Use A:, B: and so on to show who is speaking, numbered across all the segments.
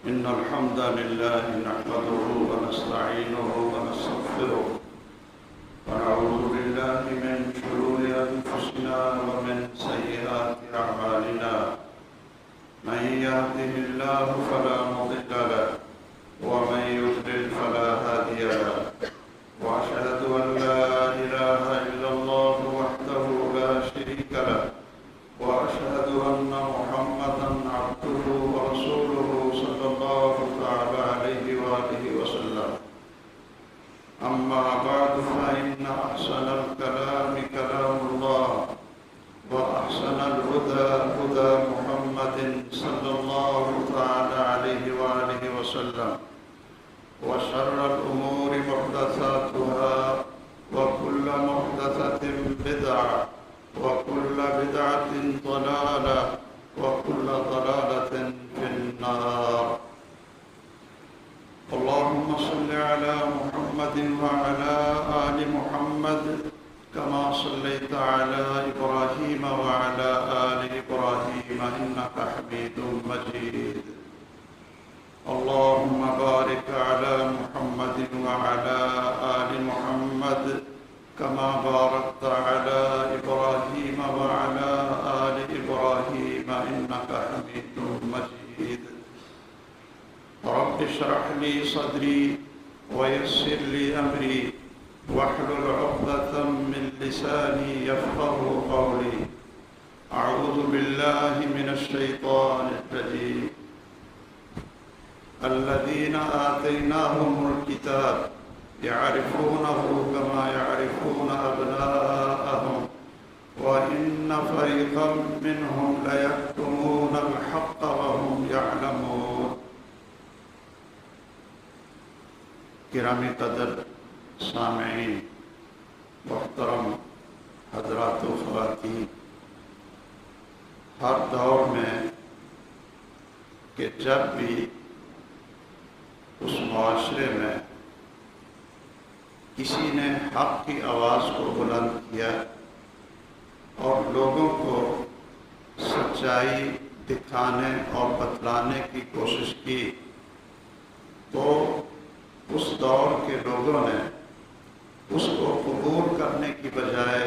A: إن الحمد لله نحمده ونستعينه ونستغفره ونعوذ بالله من شرور أنفسنا ومن سيئات أعمالنا من يهده الله فلا مضل له ومن يضلل فلا هادي له وأشهد أن لا إله إلا الله وحده لا شريك له وأشهد أن محمدا عبده ورسوله صلى الله تعالى عليه وآله وسلم أما بعد فإن أحسن الكلام كلام الله وأحسن الهدى هدى محمد صلى الله تعالى عليه وآله وسلم وشر الأمور محدثاتها وكل محدثة بدعة وكل بدعة ضلالة وكل ضلالة في النار. اللهم صل على محمد وعلى آل محمد كما صليت على إبراهيم وعلى آل إبراهيم إنك حميد مجيد. اللهم بارك على محمد وعلى آل محمد كما باركت على إبراهيم وعلى آل إبراهيم إنك حميد مجيد. رب اشرح لي صدري ويسر لي أمري واحلل عقدة من لساني يفقه قولي. أعوذ بالله من الشيطان الرجيم. الذين آتيناهم الكتاب يعرفونه كما يعرفون أبناءهم وإن فريقا منهم ليكتمون الحق وهم يعلمون. گرامی قدر سامعین، محترم حضرات و خواتین، ہر دور میں کہ جب بھی اس معاشرے میں کسی نے حق کی آواز کو بلند کیا اور لوگوں کو سچائی دکھانے اور بتلانے کی کوشش کی، تو اس دور کے لوگوں نے اس کو قبول کرنے کی بجائے،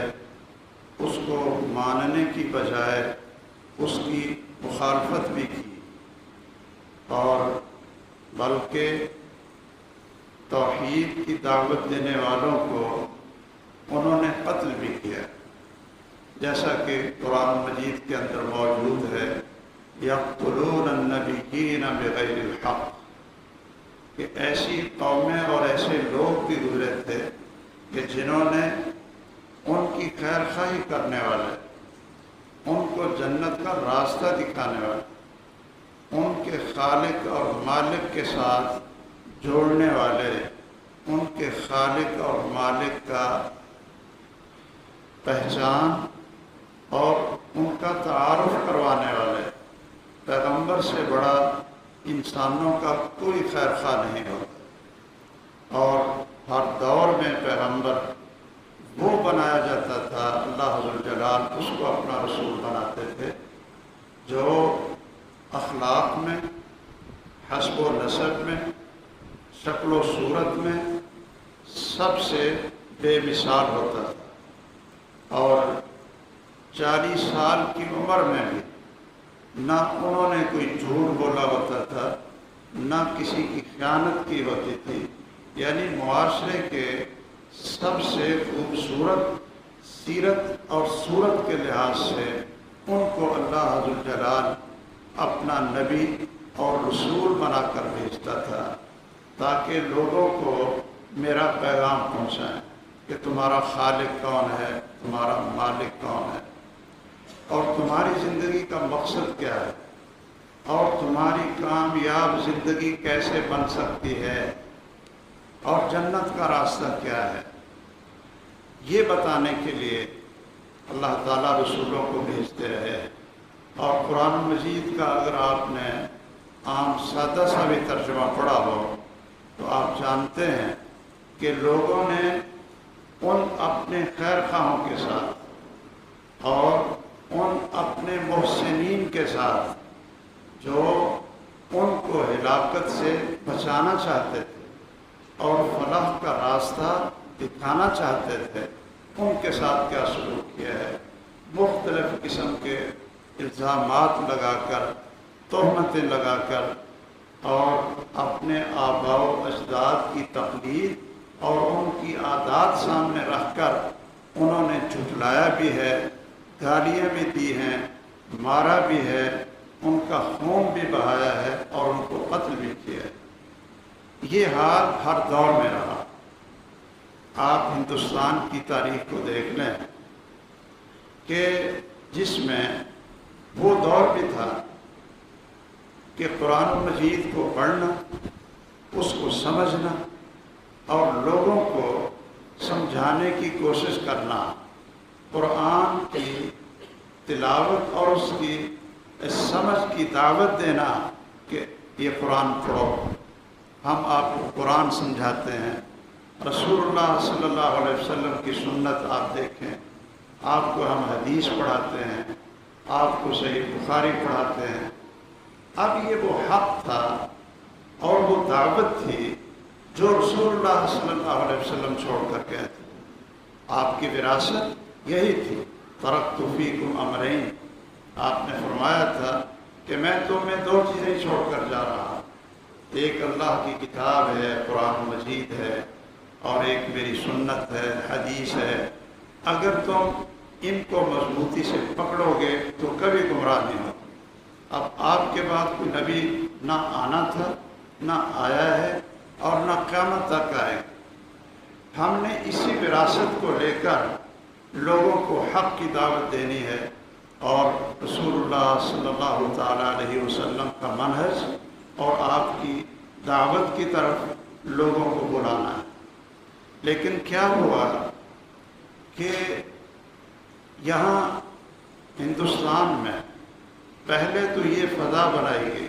A: اس کو ماننے کی بجائے اس کی مخالفت بھی کی، اور بلکہ توحید کی دعوت دینے والوں کو انہوں نے قتل بھی کیا، جیسا کہ قرآن مجید کے اندر موجود ہے یقتلون النبیین بغیر الحق، کہ ایسی قومیں اور ایسے لوگ بھی گزرے تھے کہ جنہوں نے ان کی خیر خواہی کرنے والے، ان کو جنت کا راستہ دکھانے والے، ان کے خالق اور مالک کے ساتھ جوڑنے والے، ان کے خالق اور مالک کا پہچان اور ان کا تعارف کروانے والے، پیغمبر سے بڑا انسانوں کا کوئی خیر خواہ نہیں ہوتا، اور ہر دور میں پیغمبر وہ بنایا جاتا تھا، اللہ ذوالجلال اس کو اپنا رسول بناتے تھے جو اخلاق میں، حسب و نسب میں، شکل و صورت میں سب سے بے مثال ہوتا تھا، اور 40 سال کی عمر میں بھی نہ انہوں نے کوئی جھوٹ بولا ہوتا تھا، نہ کسی کی خیانت کی ہوتی تھی، یعنی معاشرے کے سب سے خوبصورت سیرت اور صورت کے لحاظ سے ان کو اللہ ذوالجلال اپنا نبی اور رسول بنا کر بھیجتا تھا، تاکہ لوگوں کو میرا پیغام پہنچائیں کہ تمہارا خالق کون ہے، تمہارا مالک کون ہے، اور تمہاری زندگی کا مقصد کیا ہے، اور تمہاری کامیاب زندگی کیسے بن سکتی ہے، اور جنت کا راستہ کیا ہے۔ یہ بتانے کے لیے اللہ تعالیٰ رسولوں کو بھیجتے رہے، اور قرآن مجید کا اگر آپ نے عام سادہ سا بھی ترجمہ پڑھا ہو تو آپ جانتے ہیں کہ لوگوں نے ان اپنے خیر خواہوں کے ساتھ اور ان اپنے محسنین کے ساتھ جو ان کو ہلاکت سے بچانا چاہتے تھے اور فلاح کا راستہ دکھانا چاہتے تھے، ان کے ساتھ کیا سلوک کیا ہے؟ مختلف قسم کے الزامات لگا کر، تہمتیں لگا کر، اور اپنے آباء و اجداد کی تقلید اور ان کی عادات سامنے رکھ کر انہوں نے جھٹلایا بھی ہے، گالیاں بھی دی ہیں، مارا بھی ہے، ان کا خون بھی بہایا ہے اور ان کو قتل بھی کیا ہے۔ یہ حال ہر دور میں رہا۔ آپ ہندوستان کی تاریخ کو دیکھ لیں کہ جس میں وہ دور بھی تھا کہ قرآن مجید کو پڑھنا، اس کو سمجھنا اور لوگوں کو سمجھانے کی کوشش کرنا، قرآن کی تلاوت اور اس کی سمجھ کی دعوت دینا کہ یہ قرآن پڑھو، ہم آپ کو قرآن سمجھاتے ہیں۔ رسول اللہ صلی اللہ علیہ وسلم کی سنت آپ دیکھیں، آپ کو ہم حدیث پڑھاتے ہیں، آپ کو صحیح بخاری پڑھاتے ہیں۔ اب یہ وہ حق تھا اور وہ دعوت تھی جو رسول اللہ صلی اللہ علیہ وسلم چھوڑ کر گئے تھے۔ آپ کی وراثت یہی تھی، ترکت فیکم امرین۔ آپ نے فرمایا تھا کہ میں تمہیں دو چیزیں چھوڑ کر جا رہا ہوں، ایک اللہ کی کتاب ہے، قرآن مجید ہے، اور ایک میری سنت ہے، حدیث ہے۔ اگر تم ان کو مضبوطی سے پکڑو گے تو کبھی گمراہ نہیں ہو۔ اب آپ کے بعد کوئی نبی نہ آنا تھا، نہ آیا ہے، اور نہ قیامت تک آئے۔ ہم نے اسی وراثت کو لے کر لوگوں کو حق کی دعوت دینی ہے اور رسول اللہ صلی اللہ تعالیٰ علیہ وسلم کا منہج اور آپ کی دعوت کی طرف لوگوں کو بلانا ہے۔ لیکن کیا ہوا کہ یہاں ہندوستان میں پہلے تو یہ فضا بنائی گئی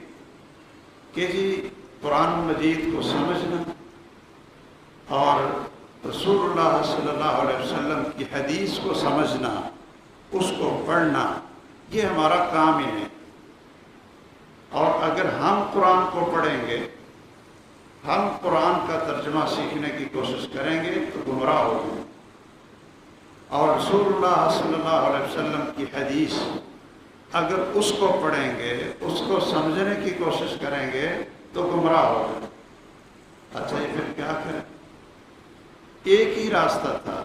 A: کہ جی قرآن مجید کو سمجھنا اور رسول اللہ صلی اللہ علیہ وسلم کی حدیث کو سمجھنا، اس کو پڑھنا، یہ ہمارا کام ہی نہیں۔ اور اگر ہم قرآن کو پڑھیں گے، ہم قرآن کا ترجمہ سیکھنے کی کوشش کریں گے تو گمراہ ہو گئے، اور رسول اللہ صلی اللہ علیہ وسلم کی حدیث اگر اس کو پڑھیں گے، اس کو سمجھنے کی کوشش کریں گے تو گمراہ ہو گئے۔ اچھا یہ پھر کیا کریں؟ ایک ہی راستہ تھا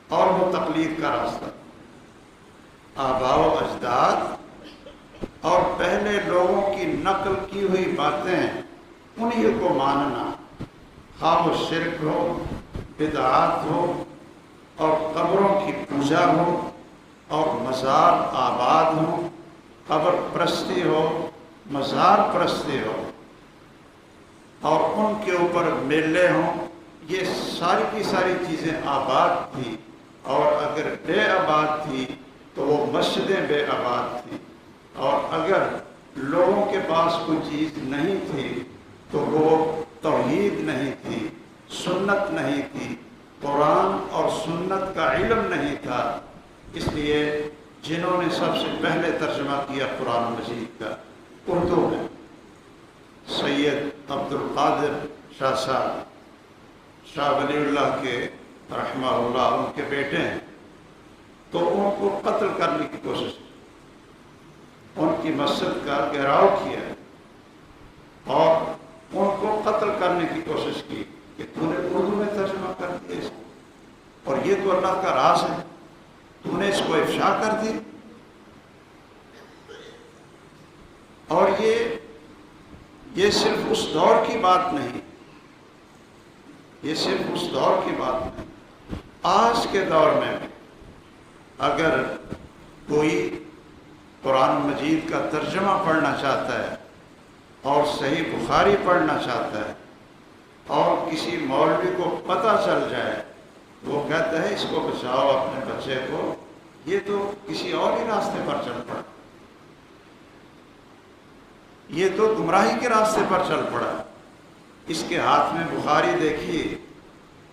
A: اور وہ تقلید کا راستہ تھا۔ آباء و اجداد اور پہلے لوگوں کی نقل کی ہوئی باتیں انہیں کو ماننا، خواہ وہ شرک ہو، بدعات ہو، اور قبروں کی پوجا ہو، اور مزار آباد ہو، قبر پرستی ہو، مزار پرستی ہو، اور ان کے اوپر میلے ہوں، یہ ساری کی ساری چیزیں آباد تھی۔ اور اگر بے آباد تھی تو وہ مسجدیں بے آباد تھیں، اور اگر لوگوں کے پاس کوئی چیز نہیں تھی تو وہ توحید نہیں تھی، سنت نہیں تھی، قرآن اور سنت کا علم نہیں تھا۔ اس لیے جنہوں نے سب سے پہلے ترجمہ کیا قرآن مجید کا اردو میں، سید عبد القادر شاہ صاحب، شاہ ولی اللہ کے رحمہ اللہ، ان کے بیٹے ہیں، تو ان کو قتل کرنے کی کوشش کی، ان کی مسجد کا گھیراؤ کیا اور ان کو قتل کرنے کی کوشش کی کہ تو نے اردو میں ترجمہ کر دیا اس کو، اور یہ تو اللہ کا راز ہے، تو نے اس کو افشا کر دی۔ اور یہ صرف اس دور کی بات نہیں، یہ صرف اس دور کی بات نہیں، آج کے دور میں بھی اگر کوئی قرآن مجید کا ترجمہ پڑھنا چاہتا ہے اور صحیح بخاری پڑھنا چاہتا ہے اور کسی مولوی کو پتہ چل جائے، وہ کہتا ہے اس کو بچاؤ اپنے بچے کو، یہ تو کسی اور ہی راستے پر چل پڑا، یہ تو گمراہی کے راستے پر چل پڑا، اس کے ہاتھ میں بخاری دیکھیے،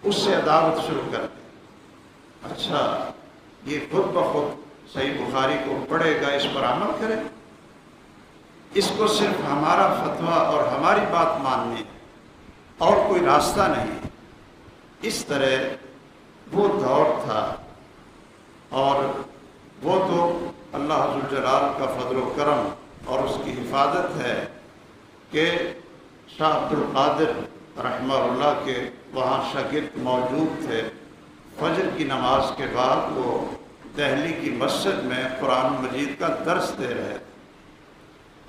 A: اس سے عداوت شروع کر دی۔ اچھا یہ خود بخود صحیح بخاری کو پڑھے گا، اس پر عمل کرے؟ اس کو صرف ہمارا فتویٰ اور ہماری بات ماننی ہے اور کوئی راستہ نہیں۔ اس طرح وہ دور تھا، اور وہ تو اللہ ذوالجلال کا فضل و کرم اور اس کی حفاظت ہے کہ شاہ عبد القادر رحمہ اللہ کے وہاں شاگرد موجود تھے۔ فجر کی نماز کے بعد وہ دہلی کی مسجد میں قرآن مجید کا درس دے رہے تھے،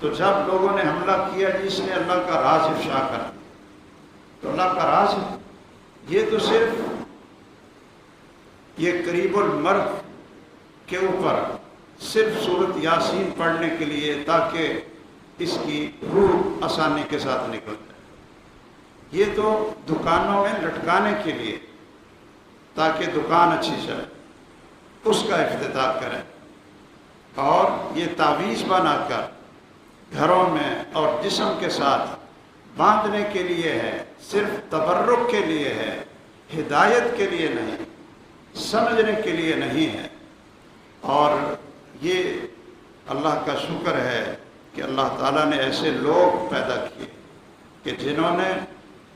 A: تو جب لوگوں نے حملہ کیا جس نے اللہ کا راز افشا کر دیا، تو اللہ کا راز یہ تو صرف یہ قریب المرگ کے اوپر صرف سورۃ یاسین پڑھنے کے لیے تاکہ اس کی روح آسانی کے ساتھ نکل جائے، یہ تو دکانوں میں لٹکانے کے لیے تاکہ دکان اچھی چلے اس کا افتتاح کریں، اور یہ تعویذ بنا کر گھروں میں اور جسم کے ساتھ باندھنے کے لیے ہے، صرف تبرک کے لیے ہے، ہدایت کے لیے نہیں، سمجھنے کے لیے نہیں ہے۔ اور یہ اللہ کا شکر ہے کہ اللہ تعالیٰ نے ایسے لوگ پیدا کیے کہ جنہوں نے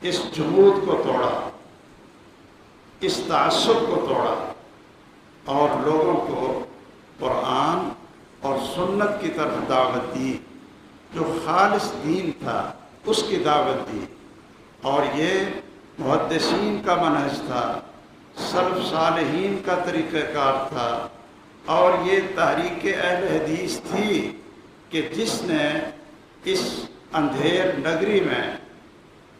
A: اس جمود کو توڑا، اس تعصب کو توڑا، اور لوگوں کو قرآن اور سنت کی طرف دعوت دی، جو خالص دین تھا اس کی دعوت دی۔ اور یہ محدثین کا منہج تھا، سلف صالحین کا طریقہ کار تھا، اور یہ تحریک اہل حدیث تھی کہ جس نے اس اندھیر نگری میں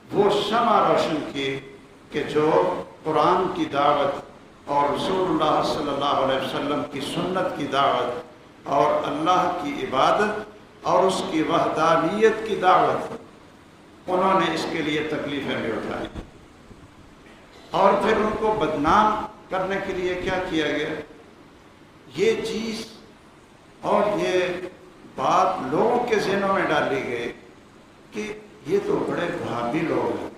A: وہ شمع روشن کی کہ جو قرآن کی دعوت اور رسول اللہ صلی اللہ علیہ وسلم کی سنت کی دعوت اور اللہ کی عبادت اور اس کی وحدانیت کی دعوت، انہوں نے اس کے لیے تکلیفیں بھی اٹھائی، اور پھر ان کو بدنام کرنے کے لیے کیا کیا گیا؟ یہ چیز اور یہ بات لوگوں کے ذہنوں میں ڈالی گئی کہ یہ تو بڑے بھابی لوگ ہیں،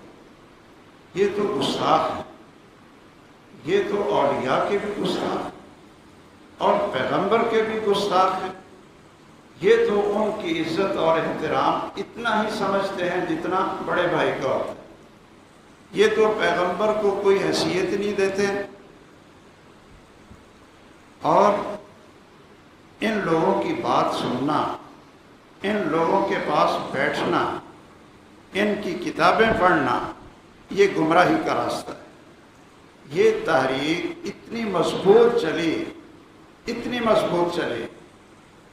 A: یہ تو گستاخ ہیں، یہ تو اولیاء کے بھی گستاخ اور پیغمبر کے بھی گستاخ ہیں، یہ تو ان کی عزت اور احترام اتنا ہی سمجھتے ہیں جتنا بڑے بھائی کا ہوتا ہے، یہ تو پیغمبر کو کوئی حیثیت نہیں دیتے۔ اور ان لوگوں کی بات سننا، ان لوگوں کے پاس بیٹھنا، ان کی کتابیں پڑھنا، یہ گمراہی کا راستہ ہے۔ یہ تحریک اتنی مضبوط چلی، اتنی مضبوط چلی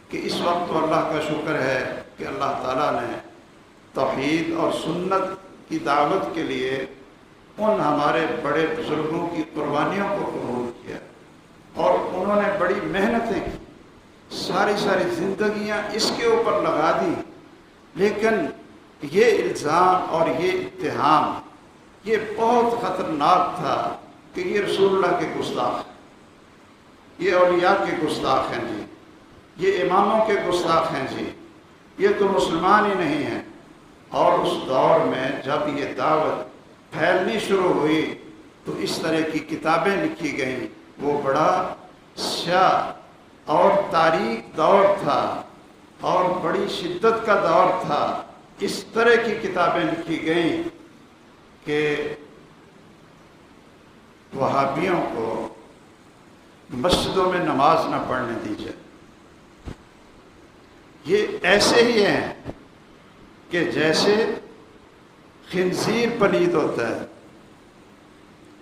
A: کہ اس وقت تو اللہ کا شکر ہے کہ اللہ تعالیٰ نے توحید اور سنت کی دعوت کے لیے ان ہمارے بڑے بزرگوں کی قربانیوں کو قبول کیا، اور انہوں نے بڑی محنتیں کی، ساری زندگیاں اس کے اوپر لگا دی، لیکن یہ الزام اور یہ اتہام یہ بہت خطرناک تھا کہ یہ رسول اللہ کے گستاخ ہیں، یہ اولیاء کے گستاخ ہیں جی، یہ اماموں کے گستاخ ہیں جی، یہ تو مسلمان ہی نہیں ہیں۔ اور اس دور میں جب یہ دعوت پھیلنی شروع ہوئی تو اس طرح کی کتابیں لکھی گئیں، وہ بڑا سیاہ اور تاریک دور تھا اور بڑی شدت کا دور تھا۔ اس طرح کی کتابیں لکھی گئیں کہ وہابیوں کو مسجدوں میں نماز نہ پڑھنے دی جائے۔ یہ ایسے ہی ہیں کہ جیسے خنزیر پلید ہوتا ہے،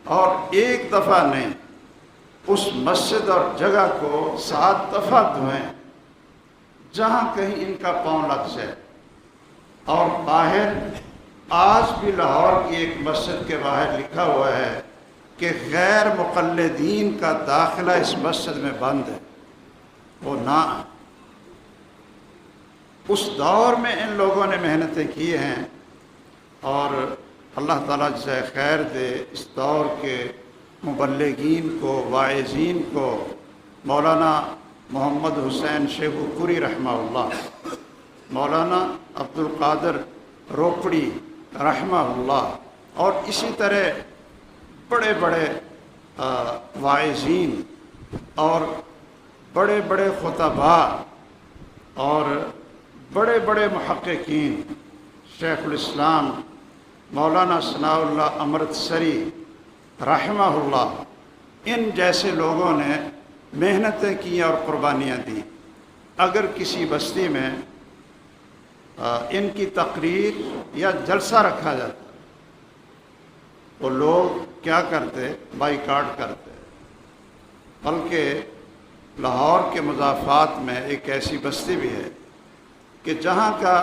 A: اور ایک دفعہ نہیں، اس مسجد اور جگہ کو 7 دفعہ دھوئیں جہاں کہیں ان کا پاؤں لگ جائے۔ اور باہر آج بھی لاہور کی ایک مسجد کے باہر لکھا ہوا ہے کہ غیر مقلدین کا داخلہ اس مسجد میں بند ہے، وہ نہ۔ اس دور میں ان لوگوں نے محنتیں کی ہیں، اور اللہ تعالیٰ جزائے خیر دے اس دور کے مبلغین کو، واعظین کو، مولانا محمد حسین شیخو پوری رحمہ اللہ، مولانا عبد القادر روپڑی رحمہ اللہ، اور اسی طرح بڑے بڑے واعظین اور بڑے بڑے خطباء اور بڑے بڑے محققین شیخ الاسلام مولانا ثناء اللہ امرتسری رحمہ اللہ، ان جیسے لوگوں نے محنتیں کی اور قربانیاں دی۔ اگر کسی بستی میں ان کی تقریر یا جلسہ رکھا جاتا تو لوگ کیا کرتے؟ بائیکاٹ کرتے۔ بلکہ لاہور کے مضافات میں ایک ایسی بستی بھی ہے کہ جہاں کا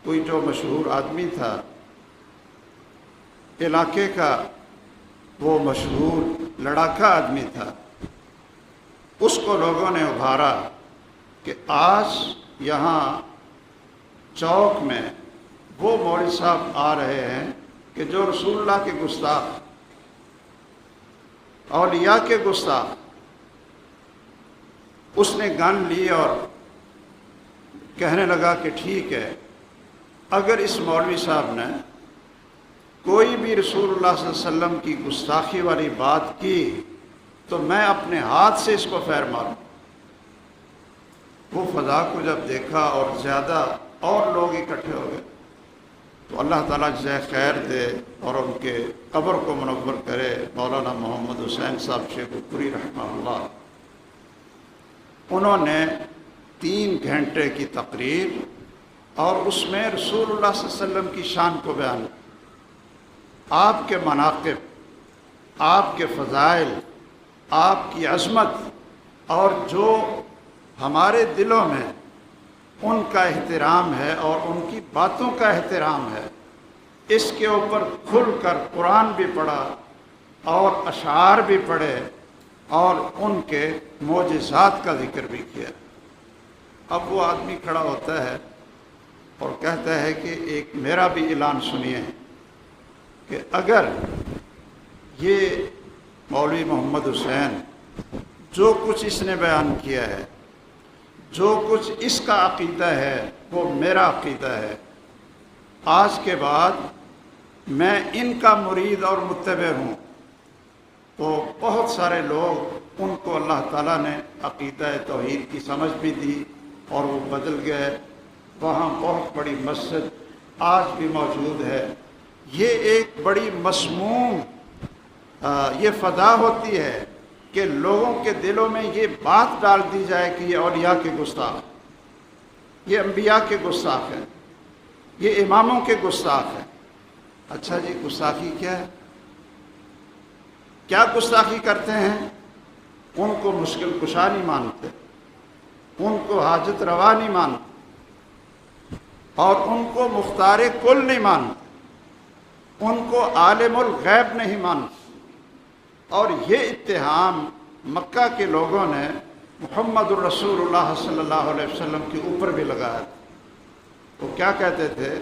A: کوئی جو مشہور آدمی تھا علاقے کا، وہ مشہور لڑاکا آدمی تھا، اس کو لوگوں نے ابھارا کہ آج یہاں چوک میں وہ مولوی صاحب آ رہے ہیں کہ جو رسول اللہ کے گستاخ، اولیاء کے گستاخ۔ اس نے گن لی اور کہنے لگا کہ ٹھیک ہے، اگر اس مولوی صاحب نے کوئی بھی رسول اللہ صلی اللہ علیہ وسلم کی گستاخی والی بات کی تو میں اپنے ہاتھ سے اس کو فیر ماروں۔ وہ فضا کو جب دیکھا اور زیادہ اور لوگ اکٹھے ہو گئے تو اللہ تعالیٰ جزائے خیر دے اور ان کے قبر کو منور کرے، مولانا محمد حسین صاحب شیخ پوری رحمہ اللہ، انہوں نے 3 گھنٹے کی تقریر اور اس میں رسول اللہ صلی اللہ علیہ وسلم کی شان کو بیان، آپ کے مناقب، آپ کے فضائل، آپ کی عظمت اور جو ہمارے دلوں میں ان کا احترام ہے اور ان کی باتوں کا احترام ہے، اس کے اوپر کھل کر قرآن بھی پڑھا اور اشعار بھی پڑھے اور ان کے معجزات کا ذکر بھی کیا۔ اب وہ آدمی کھڑا ہوتا ہے اور کہتا ہے کہ ایک میرا بھی اعلان سنیے کہ اگر یہ مولوی محمد حسین جو کچھ اس نے بیان کیا ہے، جو کچھ اس کا عقیدہ ہے وہ میرا عقیدہ ہے، آج کے بعد میں ان کا مرید اور متبع ہوں، تو بہت سارے لوگ ان کو اللہ تعالیٰ نے عقیدہ توحید کی سمجھ بھی دی اور وہ بدل گئے۔ وہاں بہت بڑی مسجد آج بھی موجود ہے۔ یہ ایک بڑی مسموم یہ فضا ہوتی ہے کہ لوگوں کے دلوں میں یہ بات ڈال دی جائے کہ یہ اولیاء کے گستاخ، یہ انبیاء کے گستاخ ہیں، یہ اماموں کے گستاخ ہیں۔ اچھا جی، گستاخی کیا ہے؟ کیا گستاخی کرتے ہیں؟ ان کو مشکل کشا نہیں مانتے، ان کو حاجت روا نہیں مانتے اور ان کو مختار کل نہیں مانتے، ان کو عالم الغیب نہیں مانتے۔ اور یہ اتہام مکہ کے لوگوں نے محمد الرسول اللہ صلی اللہ علیہ وسلم کے اوپر بھی لگایا تھا۔ وہ کیا کہتے تھے؟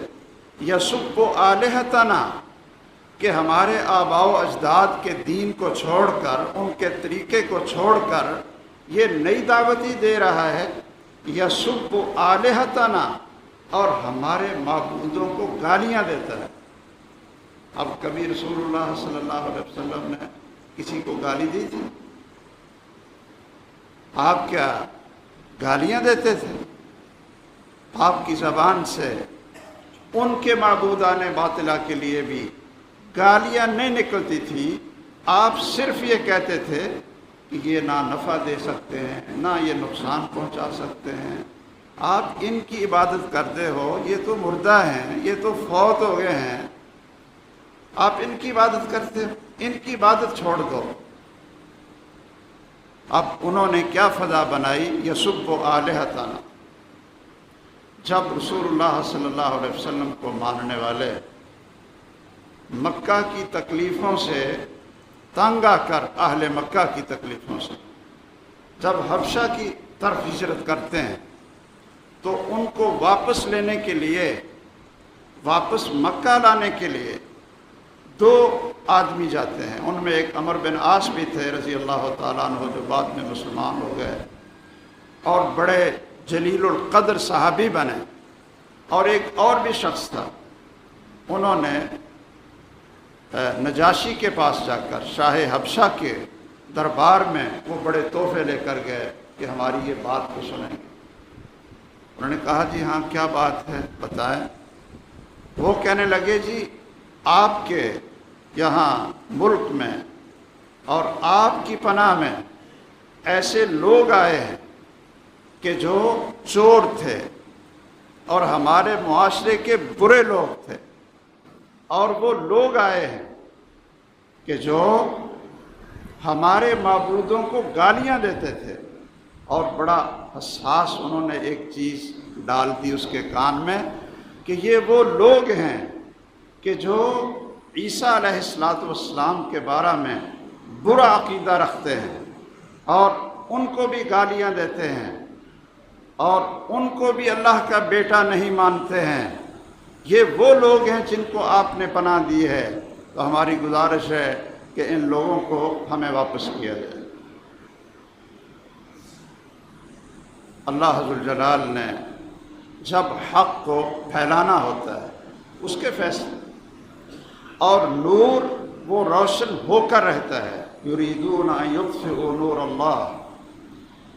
A: یسب آلہتنا، کہ ہمارے آباء و اجداد کے دین کو چھوڑ کر، ان کے طریقے کو چھوڑ کر یہ نئی دعوتی دے رہا ہے، یسب آلہتنا، اور ہمارے معبودوں کو گالیاں دیتا ہے۔ اب کبھی رسول اللہ صلی اللہ علیہ وسلم نے کسی کو گالی دی تھی؟ آپ کیا گالیاں دیتے تھے؟ آپ کی زبان سے ان کے معبودان باطلہ کے لیے بھی گالیاں نہیں نکلتی تھی، آپ صرف یہ کہتے تھے کہ یہ نہ نفع دے سکتے ہیں نہ یہ نقصان پہنچا سکتے ہیں، آپ ان کی عبادت کرتے ہو، یہ تو مردہ ہیں، یہ تو فوت ہو گئے ہیں، آپ ان کی عبادت کرتے ہو، ان کی عبادت چھوڑ دو۔ اب انہوں نے کیا فضا بنائی؟ یسب آلہتنا۔ جب رسول اللہ صلی اللہ علیہ وسلم کو ماننے والے مکہ کی تکلیفوں سے تنگ آ کر، اہل مکہ کی تکلیفوں سے جب حبشہ کی طرف ہجرت کرتے ہیں تو ان کو واپس لینے کے لیے، واپس مکہ لانے کے لیے 2 آدمی جاتے ہیں۔ ان میں ایک عمر بن عاص بھی تھے رضی اللہ تعالیٰ عنہ، جو بعد میں مسلمان ہو گئے اور بڑے جلیل القدر صحابی بنے، اور ایک اور بھی شخص تھا۔ انہوں نے نجاشی کے پاس جا کر شاہ حبشہ کے دربار میں وہ بڑے تحفے لے کر گئے کہ ہماری یہ بات کو سنیں گے۔ انہوں نے کہا جی ہاں کیا بات ہے بتائیں۔ وہ کہنے لگے جی آپ کے یہاں ملک میں اور آپ کی پناہ میں ایسے لوگ آئے ہیں کہ جو چور تھے اور ہمارے معاشرے کے برے لوگ تھے، اور وہ لوگ آئے ہیں کہ جو ہمارے معبودوں کو گالیاں دیتے تھے، اور بڑا حساس انہوں نے ایک چیز ڈال دی اس کے کان میں کہ یہ وہ لوگ ہیں کہ جو عیسیٰ علیہ السلام کے بارے میں برا عقیدہ رکھتے ہیں اور ان کو بھی گالیاں دیتے ہیں اور ان کو بھی اللہ کا بیٹا نہیں مانتے ہیں۔ یہ وہ لوگ ہیں جن کو آپ نے پناہ دی ہے، تو ہماری گزارش ہے کہ ان لوگوں کو ہمیں واپس کیا جائے۔ اللہ ذوالجلال نے جب حق کو پھیلانا ہوتا ہے اس کے فیصلے، اور نور وہ روشن ہو کر رہتا ہے، یریدون ان یطفئوا نور اللہ،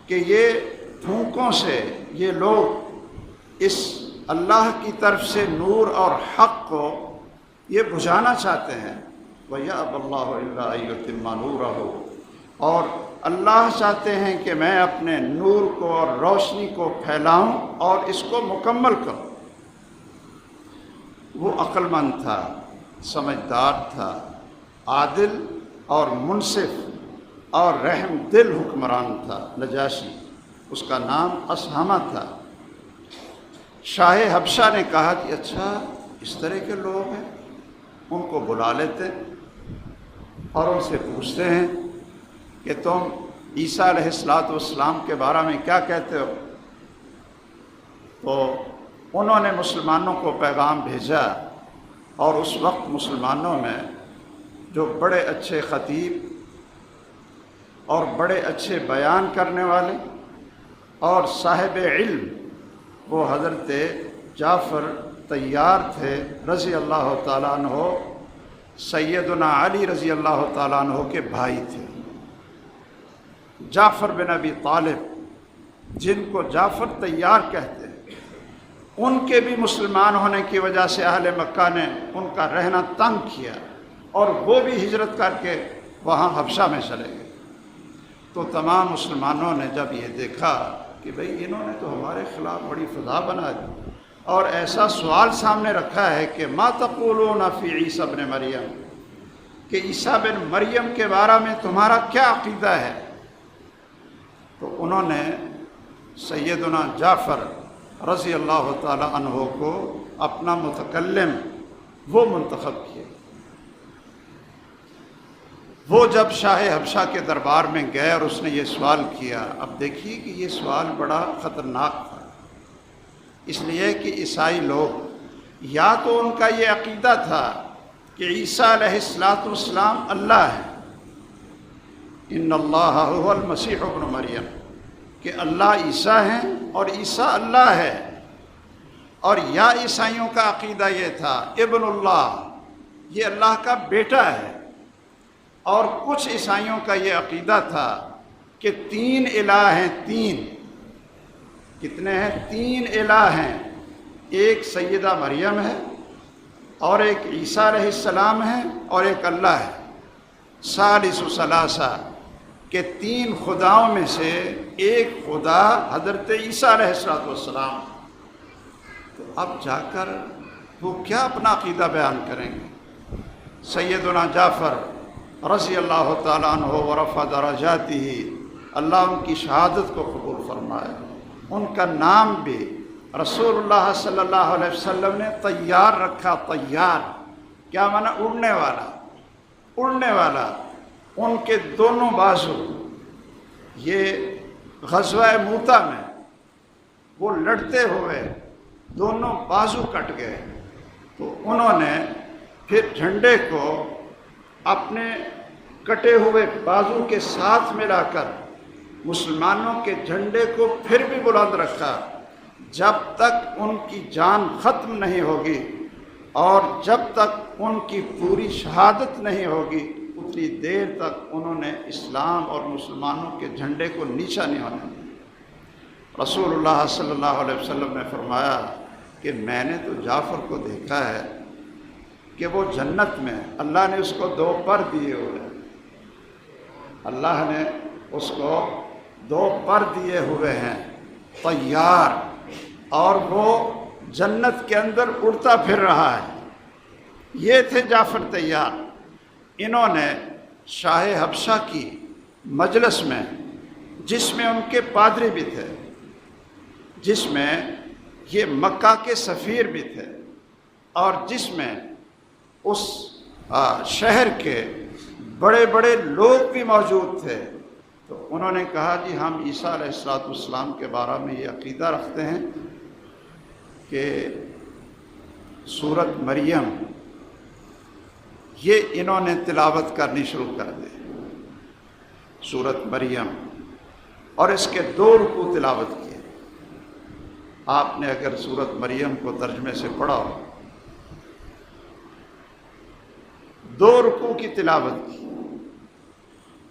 A: کہ یہ پھونکوں سے یہ لوگ اس اللہ کی طرف سے نور اور حق کو یہ بجھانا چاہتے ہیں۔ وَيَأْبَى اللَّهُ إِلَّا أَن يُتِمَّ نُورَهُ، اور اللہ چاہتے ہیں کہ میں اپنے نور کو اور روشنی کو پھیلاؤں اور اس کو مکمل کروں۔ وہ عقل مند تھا، سمجھدار تھا، عادل اور منصف اور رحم دل حکمران تھا نجاشی، اس کا نام اسہمہ تھا۔ شاہ حبشہ نے کہا کہ اچھا اس طرح کے لوگ ہیں، ان کو بلا لیتے اور ان سے پوچھتے ہیں کہ تم عیسیٰ علیہ السلام کے بارے میں کیا کہتے ہو؟ تو انہوں نے مسلمانوں کو پیغام بھیجا، اور اس وقت مسلمانوں میں جو بڑے اچھے خطیب اور بڑے اچھے بیان کرنے والے اور صاحب علم وہ حضرت جعفر طیار تھے رضی اللہ تعالیٰ عنہ، سیدنا علی رضی اللہ تعالیٰ عنہ کے بھائی تھے۔ جعفر بن ابی طالب جن کو جعفر طیار کہتے ہیں، ان کے بھی مسلمان ہونے کی وجہ سے اہل مکہ نے ان کا رہنا تنگ کیا، اور وہ بھی ہجرت کر کے وہاں حبشہ میں چلے گئے۔ تو تمام مسلمانوں نے جب یہ دیکھا کہ بھئی انہوں نے تو ہمارے خلاف بڑی فضا بنا دی اور ایسا سوال سامنے رکھا ہے کہ ما تقولون فی عیسیٰ بن مریم، کہ عیسیٰ بن مریم کے بارے میں تمہارا کیا عقیدہ ہے، تو انہوں نے سیدنا جعفر رضی اللہ تعالی عنہ کو اپنا متکلم وہ منتخب کیے۔ وہ جب شاہ حبشہ کے دربار میں گئے اور اس نے یہ سوال کیا، اب دیکھیے کہ یہ سوال بڑا خطرناک تھا، اس لیے کہ عیسائی لوگ یا تو ان کا یہ عقیدہ تھا کہ عیسیٰ علیہ السلام اللہ ہے، ان اللہ هو المسیح ابن مریم، کہ اللہ عیسیٰ ہیں اور عیسیٰ اللہ ہے، اور یا عیسائیوں کا عقیدہ یہ تھا ابن اللہ، یہ اللہ کا بیٹا ہے، اور کچھ عیسائیوں کا یہ عقیدہ تھا کہ تین الہ ہیں، تین کتنے ہیں؟ تین الہ ہیں، ایک سیدہ مریم ہے اور ایک عیسیٰ علیہ السلام ہے اور ایک اللہ ہے، ثالث ثلاثہ، کہ تین خداؤں میں سے ایک خدا حضرت عیسیٰ علیہ السلام۔ تو اب جا کر وہ کیا اپنا عقیدہ بیان کریں گے؟ سیدنا جعفر رضی اللہ تعالیٰ عنہ ورفع درجاتہ، اللہ ان کی شہادت کو قبول فرمائے، ان کا نام بھی رسول اللہ صلی اللہ علیہ وسلم نے طیار رکھا۔ طیار کیا معنی؟ اڑنے والا، اڑنے والا۔ ان کے دونوں بازو، یہ غزوہ موتا میں وہ لڑتے ہوئے دونوں بازو کٹ گئے، تو انہوں نے پھر جھنڈے کو اپنے کٹے ہوئے بازو کے ساتھ ملا کر مسلمانوں کے جھنڈے کو پھر بھی بلند رکھا، جب تک ان کی جان ختم نہیں ہوگی اور جب تک ان کی پوری شہادت نہیں ہوگی، اتنی دیر تک انہوں نے اسلام اور مسلمانوں کے جھنڈے کو نیچا نہیں ہونے دیا۔ رسول اللہ صلی اللہ علیہ وسلم نے فرمایا کہ میں نے تو جعفر کو دیکھا ہے کہ وہ جنت میں اللہ نے اس کو 2 پر دیے ہوئے ہیں، اللہ نے اس کو 2 پر دیے ہوئے ہیں طیار، اور وہ جنت کے اندر اڑتا پھر رہا ہے۔ یہ تھے جعفر طیار۔ انہوں نے شاہ حبشہ کی مجلس میں، جس میں ان کے پادری بھی تھے، جس میں یہ مکہ کے سفیر بھی تھے، اور جس میں اس شہر کے بڑے بڑے لوگ بھی موجود تھے، تو انہوں نے کہا جی ہم عیسیٰ علیہ السلام کے بارے میں یہ عقیدہ رکھتے ہیں کہ سورۃ مریم یہ انہوں نے تلاوت کرنی شروع کر دی، سورۃ مریم، اور اس کے 2 رکوع تلاوت کیے۔ آپ نے اگر سورۃ مریم کو ترجمے سے پڑھا ہو، 2 رکوع کی تلاوت کی۔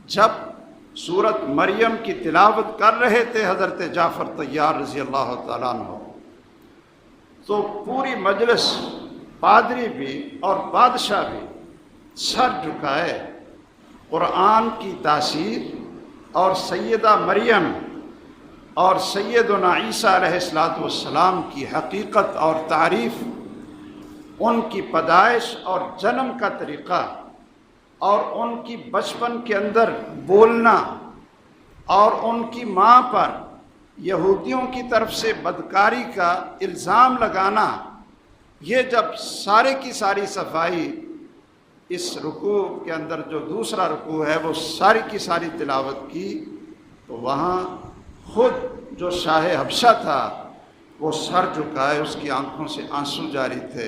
A: جب سورۃ مریم کی تلاوت کر رہے تھے حضرت جعفر طیار رضی اللہ تعالیٰ عنہ، تو پوری مجلس، پادری بھی اور بادشاہ بھی سر جھکائے قرآن کی تاثیر اور سیدہ مریم اور سیدنا عیسیٰ علیہ السلام کی حقیقت اور تعریف، ان کی پیدائش اور جنم کا طریقہ، اور ان کی بچپن کے اندر بولنا، اور ان کی ماں پر یہودیوں کی طرف سے بدکاری کا الزام لگانا، یہ جب سارے کی ساری صفائی اس رکوع کے اندر جو دوسرا رکوع ہے وہ ساری کی ساری تلاوت کی، تو وہاں خود جو شاہ حبشہ تھا وہ سر جھکائے، اس کی آنکھوں سے آنسو جاری تھے،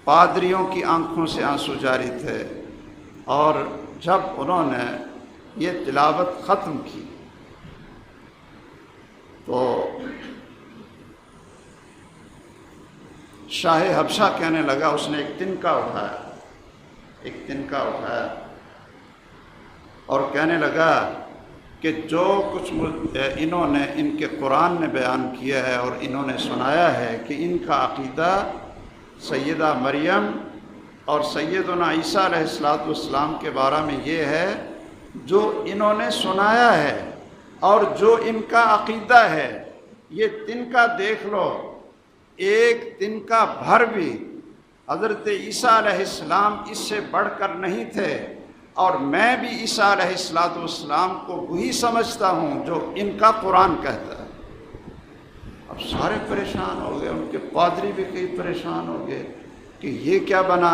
A: پادریوں کی آنکھوں سے آنسو جاری تھے، اور جب انہوں نے یہ تلاوت ختم کی تو شاہ حبشہ کہنے لگا، اس نے ایک تنکا اٹھایا اور کہنے لگا کہ جو کچھ انہوں نے، ان کے قرآن نے بیان کیا ہے اور انہوں نے سنایا ہے کہ ان کا عقیدہ سیدہ مریم اور سیدنا عیسیٰ علیہ السلام کے بارے میں یہ ہے جو انہوں نے سنایا ہے اور جو ان کا عقیدہ ہے، یہ تنکا دیکھ لو، ایک تنکا بھر بھی حضرت عیسیٰ علیہ السلام اس سے بڑھ کر نہیں تھے، اور میں بھی عیسیٰ علیہ السلام کو وہی سمجھتا ہوں جو ان کا قرآن کہتا ہے۔ اب سارے پریشان ہو گئے، ان کے پادری بھی کئی پریشان ہو گئے کہ یہ کیا بنا،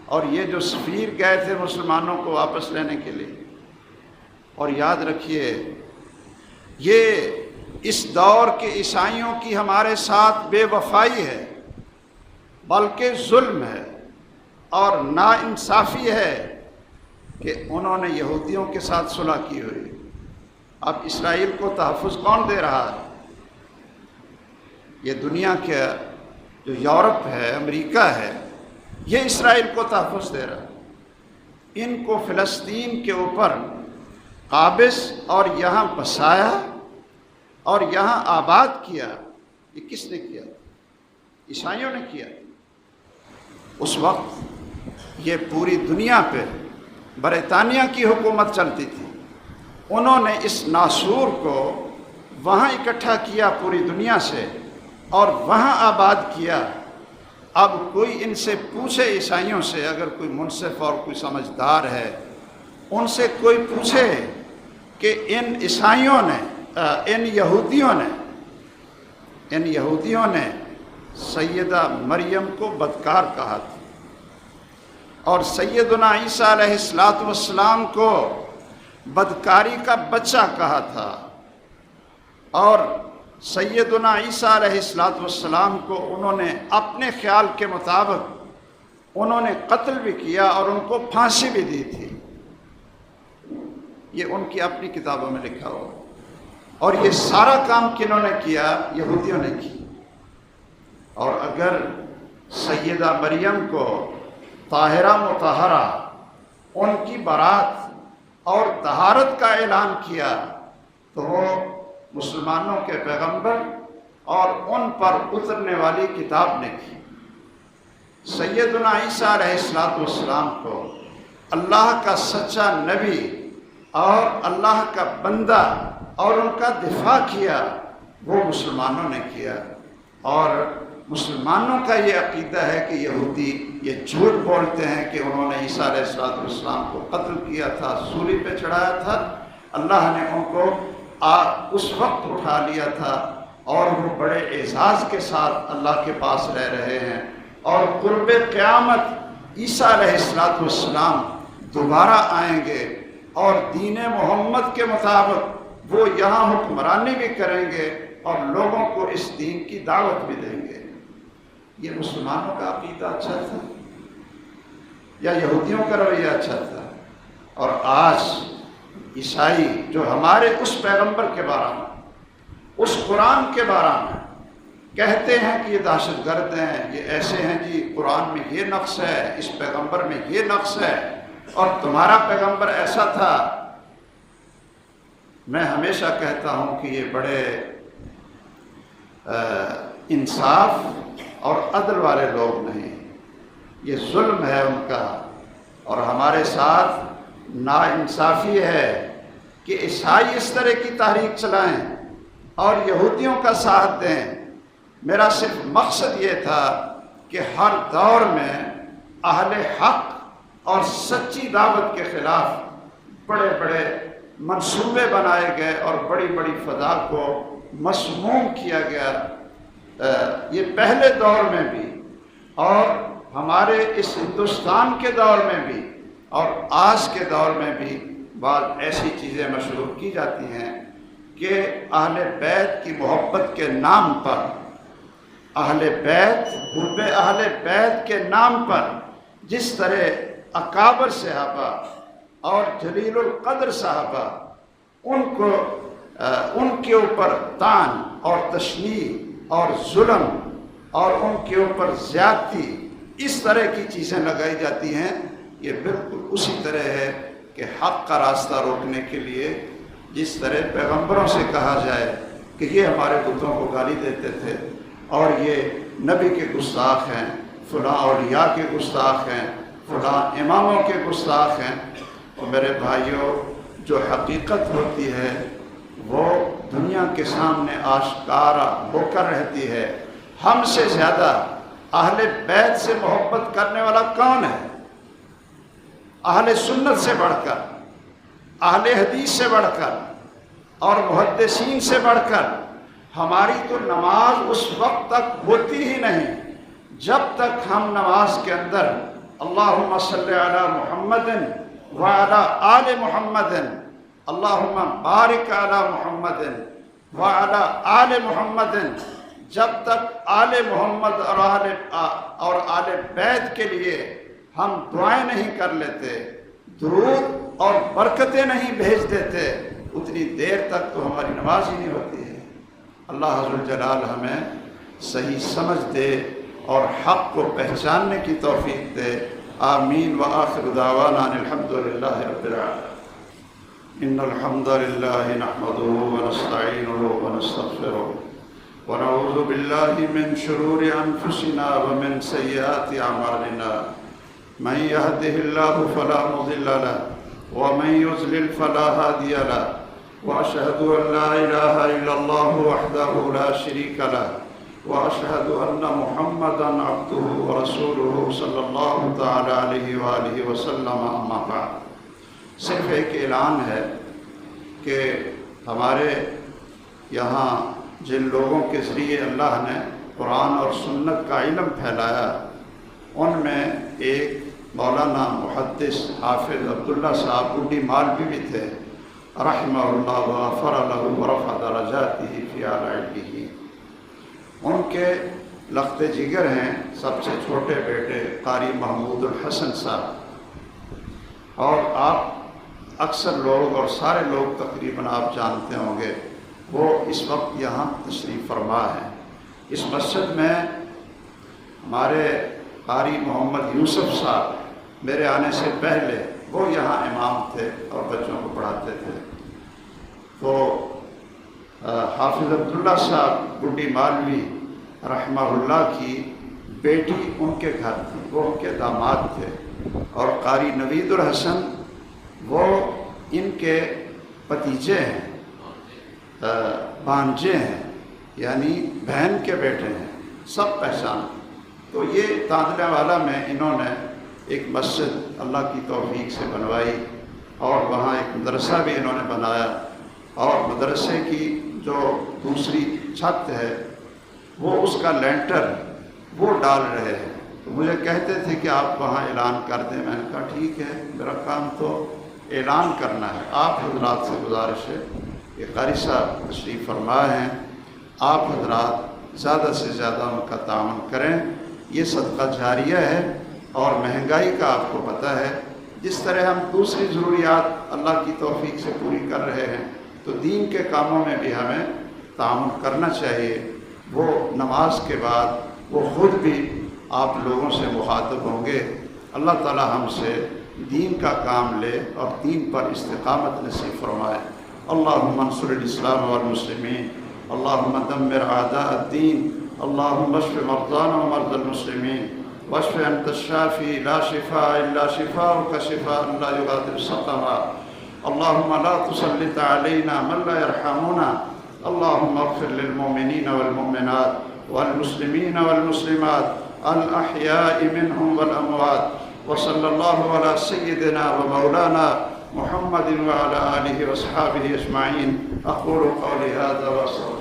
A: اور یہ جو سفیر گئے تھے مسلمانوں کو واپس لینے کے لیے۔ اور یاد رکھیے، یہ اس دور کے عیسائیوں کی ہمارے ساتھ بے وفائی ہے، بلکہ ظلم ہے اور ناانصافی ہے کہ انہوں نے یہودیوں کے ساتھ صلح کی ہوئی۔ اب اسرائیل کو تحفظ کون دے رہا ہے؟ یہ دنیا کے جو یورپ ہے، امریکہ ہے، یہ اسرائیل کو تحفظ دے رہا ہے۔ ان کو فلسطین کے اوپر قابض اور یہاں بسایا اور یہاں آباد کیا، یہ کس نے کیا؟ عیسائیوں نے کیا۔ اس وقت یہ پوری دنیا پہ برطانیہ کی حکومت چلتی تھی، انہوں نے اس ناسور کو وہاں اکٹھا کیا پوری دنیا سے اور وہاں آباد کیا۔ اب کوئی ان سے پوچھے، عیسائیوں سے، اگر کوئی منصف اور کوئی سمجھدار ہے، ان سے کوئی پوچھے کہ ان عیسائیوں نے، ان یہودیوں نے سیدہ مریم کو بدکار کہا تھا، اور سیدنا عیسیٰ علیہ السلام کو بدکاری کا بچہ کہا تھا، اور سیدنا عیسیٰ علیہ السلام کو انہوں نے اپنے خیال کے مطابق انہوں نے قتل بھی کیا اور ان کو پھانسی بھی دی تھی۔ یہ ان کی اپنی کتابوں میں لکھا ہوا، اور یہ سارا کام کنہوں نے کیا؟ یہودیوں نے کی۔ اور اگر سیدہ مریم کو طاہرہ مطہرہ، ان کی برات اور طہارت کا اعلان کیا، تو وہ مسلمانوں کے پیغمبر اور ان پر اترنے والی کتاب نے کی۔ سیدنا عیسیٰ علیہ السلام کو اللہ کا سچا نبی اور اللہ کا بندہ اور ان کا دفاع کیا، وہ مسلمانوں نے کیا۔ اور مسلمانوں کا یہ عقیدہ ہے کہ یہودی یہ جھوٹ بولتے ہیں کہ انہوں نے عیسیٰ علیہ السلام کو قتل کیا تھا، سولی پہ چڑھایا تھا۔ اللہ نے ان کو اس وقت اٹھا لیا تھا اور وہ بڑے اعزاز کے ساتھ اللہ کے پاس رہ رہے ہیں، اور قرب قیامت عیسیٰ علیہ السلام دوبارہ آئیں گے اور دین محمد کے مطابق وہ یہاں حکمرانی بھی کریں گے اور لوگوں کو اس دین کی دعوت بھی دیں گے۔ یہ مسلمانوں کا عقیدہ اچھا تھا یا یہودیوں کا رویہ اچھا تھا؟ اور آج عیسائی جو ہمارے اس پیغمبر کے بارے میں، اس قرآن کے بارے میں کہتے ہیں کہ یہ دہشت گرد ہیں، یہ ایسے ہیں، جی قرآن میں یہ نقص ہے، اس پیغمبر میں یہ نقص ہے، اور تمہارا پیغمبر ایسا تھا۔ میں ہمیشہ کہتا ہوں کہ یہ بڑے انصاف اور عدل والے لوگ نہیں، یہ ظلم ہے ان کا، اور ہمارے ساتھ ناانصافی ہے کہ عیسائی اس طرح کی تحریک چلائیں اور یہودیوں کا ساتھ دیں۔ میرا صرف مقصد یہ تھا کہ ہر دور میں اہل حق اور سچی دعوت کے خلاف بڑے بڑے منصوبے بنائے گئے اور بڑی بڑی فضا کو مسموم کیا گیا۔ یہ پہلے دور میں بھی اور ہمارے اس ہندوستان کے دور میں بھی اور آج کے دور میں بھی بعض ایسی چیزیں مشروع کی جاتی ہیں کہ اہل بیت کی محبت کے نام پر، اہل بیت، حب اہل بیت کے نام پر جس طرح اکابر صحابہ اور جلیل القدر صحابہ ان کے اوپر طعن اور تشنیع اور ظلم اور ان کے اوپر زیادتی، اس طرح کی چیزیں لگائی جاتی ہیں، یہ بالکل اسی طرح ہے کہ حق کا راستہ روکنے کے لیے جس طرح پیغمبروں سے کہا جائے کہ یہ ہمارے بتوں کو گالی دیتے تھے اور یہ نبی کے گستاخ ہیں، فلاں اولیاء کے گستاخ ہیں، فلاں اماموں کے گستاخ ہیں۔ اور میرے بھائیوں، جو حقیقت ہوتی ہے وہ دنیا کے سامنے آشکارا ہو کر رہتی ہے۔ ہم سے زیادہ اہل بیت سے محبت کرنے والا کون ہے؟ اہل سنت سے بڑھ کر، اہل حدیث سے بڑھ کر اور محدثین سے بڑھ کر ہماری تو نماز اس وقت تک ہوتی ہی نہیں جب تک ہم نماز کے اندر اللہم صلی علی محمد وعلی آل محمد، اللہم بارک علی محمد وعلی آل محمد، جب تک آل محمد اور آل بیت کے لیے ہم دعائیں نہیں کر لیتے، درود اور برکتیں نہیں بھیج دیتے، اتنی دیر تک تو ہماری نماز ہی نہیں ہوتی ہے۔ اللہ ذوالجلال ہمیں صحیح سمجھ دے اور حق کو پہچاننے کی توفیق دے۔ آمین وآخر دعوانا ان الحمدللہ رب العالمین۔ ان الحمد للہ نحمده ونستعینه ونستغفره ونعوذ باللہ من شرور انفسنا ومن سیئات اعمالنا، من يهده الله فلا مضل له ومن يضلل فلا هادي له، وأشهد أن لا إله إلا الله وحده لا شريك له، وأشهد أن محمدًا عبده ورسوله صلی اللہ تعالی علیہ وآلہ وسلم۔ اما بعد، صرف ایک اعلان ہے کہ ہمارے یہاں جن لوگوں کے ذریعے اللہ نے قرآن اور سنت کا علم پھیلایا، ان میں ایک مولانا محدث حافظ عبداللہ صاحب بوڈی مالوی بھی تھے، رحمہ اللہ وغفر لہ ورفع درجاتہ فی اعلی علمہ۔ ان کے لخت جگر ہیں سب سے چھوٹے بیٹے قاری محمود الحسن صاحب، اور آپ اکثر لوگ اور سارے لوگ تقریباً آپ جانتے ہوں گے، وہ اس وقت یہاں تشریف فرما ہیں۔ اس مسجد میں ہمارے قاری محمد یوسف صاحب میرے آنے سے پہلے وہ یہاں امام تھے اور بچوں کو پڑھاتے تھے، تو حافظ عبداللہ صاحب گڈی مالوی رحمہ اللہ کی بیٹی ان کے گھر تھی، وہ ان کے داماد تھے، اور قاری نوید الحسن وہ ان کے بھتیجے ہیں، بھانجے ہیں، یعنی بہن کے بیٹے ہیں، سب پہچان۔ تو یہ تاندلے والا میں انہوں نے ایک مسجد اللہ کی توفیق سے بنوائی، اور وہاں ایک مدرسہ بھی انہوں نے بنایا، اور مدرسے کی جو دوسری چھت ہے وہ اس کا لینٹر وہ ڈال رہے ہیں۔ تو مجھے کہتے تھے کہ آپ وہاں اعلان کر دیں، میں نے کہا ٹھیک ہے، میرا کام تو اعلان کرنا ہے۔ آپ حضرات سے گزارش ہے کہ قاری صاحب تشریف فرما ہیں، آپ حضرات زیادہ سے زیادہ ان کا تعاون کریں، یہ صدقہ جاریہ ہے، اور مہنگائی کا آپ کو پتہ ہے، جس طرح ہم دوسری ضروریات اللہ کی توفیق سے پوری کر رہے ہیں، تو دین کے کاموں میں بھی ہمیں تعاون کرنا چاہیے۔ وہ نماز کے بعد وہ خود بھی آپ لوگوں سے مخاطب ہوں گے۔ اللہ تعالی ہم سے دین کا کام لے اور دین پر استقامت نصیب فرمائے۔ اللہم انصر الاسلام والمسلمین، اللہم دمر اعداء الدین، اللہم اشف مرضانا ومرضى المسلمین، واشف انت الشافی لا شفاء الا شفاؤک شفاء لا یغادر سقما۔ اللہم لا تسلط علینا من لا یرحمنا، اللہم اغفر للمؤمنین والمؤمنات والمسلمین والمسلمات الاحیاء منهم والاموات، وصلی اللہ علی سیدنا ومولانا محمد وعلى آلہ واصحابہ اجمعین۔ اقول قولی ھذا واستغفر